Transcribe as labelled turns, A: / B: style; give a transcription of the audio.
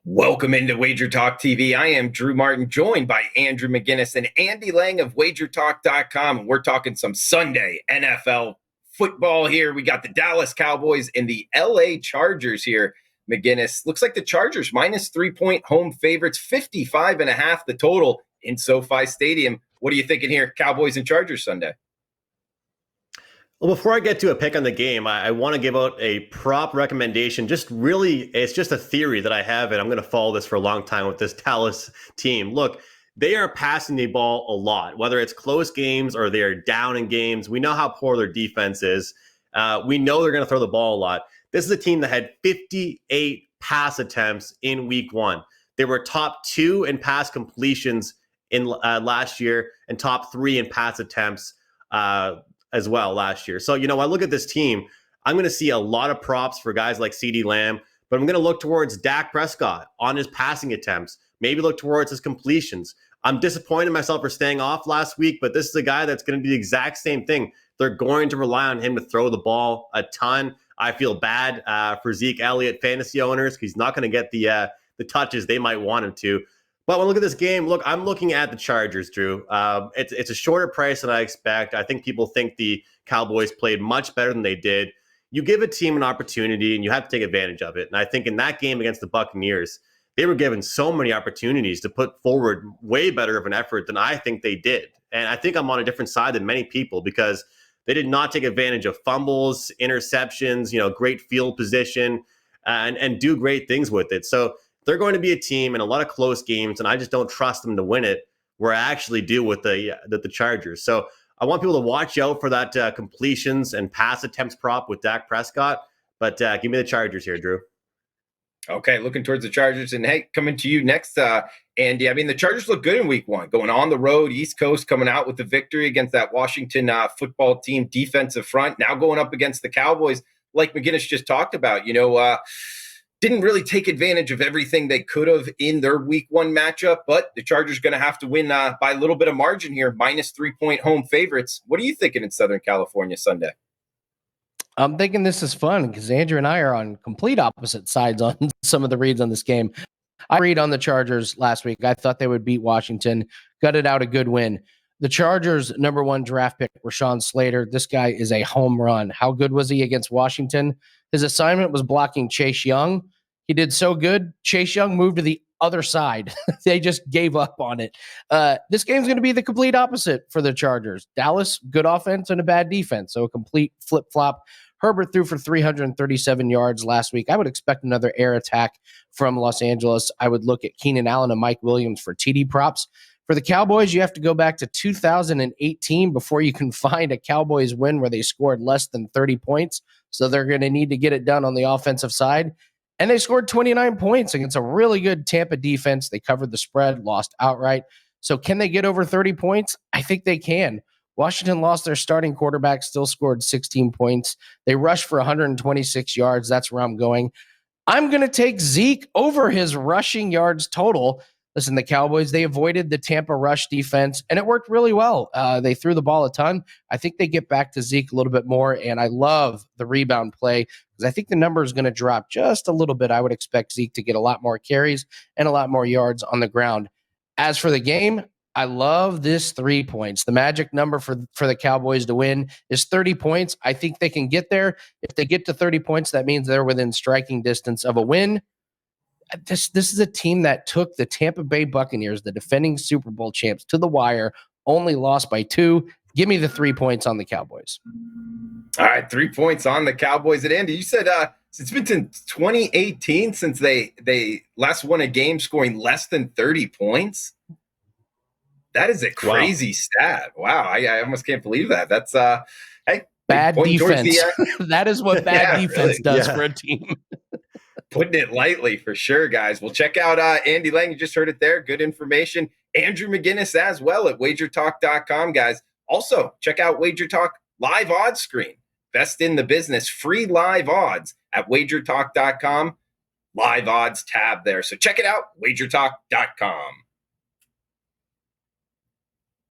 A: Welcome into WagerTalk TV. I am Drew Martin, joined by Andrew McInnis and Andy Lang of WagerTalk.com. And we're talking some Sunday NFL football here. We got the Dallas Cowboys and the LA Chargers here. McInnis, looks like the Chargers minus 3-point home favorites, 55.5 the total in SoFi Stadium. What are you thinking here, Cowboys and Chargers Sunday?
B: Well, before I get to a pick on the game, I want to give out a prop recommendation. It's just a theory that I have, and I'm going to follow this for a long time with this Dallas team. Look, they are passing the ball a lot, whether it's close games or they're down in games. We know how poor their defense is. We know they're going to throw the ball a lot. This is a team that had 58 pass attempts in week one. They were top 2 in pass completions in last year and top 3 in pass attempts as well last year. So, when I look at this team, I'm going to see a lot of props for guys like CeeDee Lamb, but I'm going to look towards Dak Prescott on his passing attempts, maybe look towards his completions. I'm disappointed in myself for staying off last week, but this is a guy that's going to do the exact same thing. They're going to rely on him to throw the ball a ton. I feel bad for Zeke Elliott fantasy owners because he's not going to get the touches they might want him to. But when I look at this game, I'm looking at the Chargers, Drew. It's a shorter price than I expect. I think people think the Cowboys played much better than they did. You give a team an opportunity, and you have to take advantage of it. And I think in that game against the Buccaneers, they were given so many opportunities to put forward way better of an effort than I think they did. And I think I'm on a different side than many people because they did not take advantage of fumbles, interceptions, great field position, and do great things with it. So they're going to be a team in a lot of close games, and I just don't trust them to win it, where I actually do with the Chargers. So I want people to watch out for that completions and pass attempts prop with Dak Prescott, but give me the Chargers here, Drew.
A: Okay, looking towards the Chargers. And hey, coming to you next, Andy. I mean, the Chargers look good in week one, going on the road, East Coast, coming out with the victory against that Washington football team defensive front. Now going up against the Cowboys, like McInnis just talked about, didn't really take advantage of everything they could have in their week one matchup, but the Chargers going to have to win by a little bit of margin here, minus 3-point home favorites. What are you thinking in Southern California Sunday?
C: I'm thinking this is fun because Andrew and I are on complete opposite sides on some of the reads on this game. I read on the Chargers last week. I thought they would beat Washington, gutted out a good win. The Chargers' number 1 draft pick, Rashawn Slater. This guy is a home run. How good was he against Washington? His assignment was blocking Chase Young. He did so good. Chase Young moved to the other side. They just gave up on it. This game's going to be the complete opposite for the Chargers. Dallas, good offense and a bad defense. So a complete flip-flop. Herbert threw for 337 yards last week. I would expect another air attack from Los Angeles. I would look at Keenan Allen and Mike Williams for TD props. For the Cowboys, you have to go back to 2018 before you can find a Cowboys win where they scored less than 30 points. So they're going to need to get it done on the offensive side. And they scored 29 points against a really good Tampa defense. They covered the spread, lost outright. So can they get over 30 points? I think they can. Washington lost their starting quarterback, still scored 16 points. They rushed for 126 yards. That's where I'm going. I'm going to take Zeke over his rushing yards total. Listen, the Cowboys, they avoided the Tampa rush defense, and it worked really well. They threw the ball a ton. I think they get back to Zeke a little bit more, and I love the rebound play because I think the number is going to drop just a little bit. I would expect Zeke to get a lot more carries and a lot more yards on the ground. As for the game, I love this 3 points. The magic number for the Cowboys to win is 30 points. I think they can get there. If they get to 30 points, that means they're within striking distance of a win. This is a team that took the Tampa Bay Buccaneers, the defending Super Bowl champs, to the wire, only lost by 2. Give me the 3 points on the Cowboys.
A: All right, 3 points on the Cowboys. And Andy, you said it's been since 2018 since they last won a game scoring less than 30 points. That is a crazy stat. Wow, I almost can't believe that. That's hey,
C: bad defense. That is what bad defense does for a team.
A: Putting it lightly for sure, guys. Well, check out Andy Lang. You just heard it there. Good information. Andrew McInnis as well at WagerTalk.com, guys. Also, check out WagerTalk Live Odds screen. Best in the business. Free live odds at WagerTalk.com. Live odds tab there. So check it out, WagerTalk.com.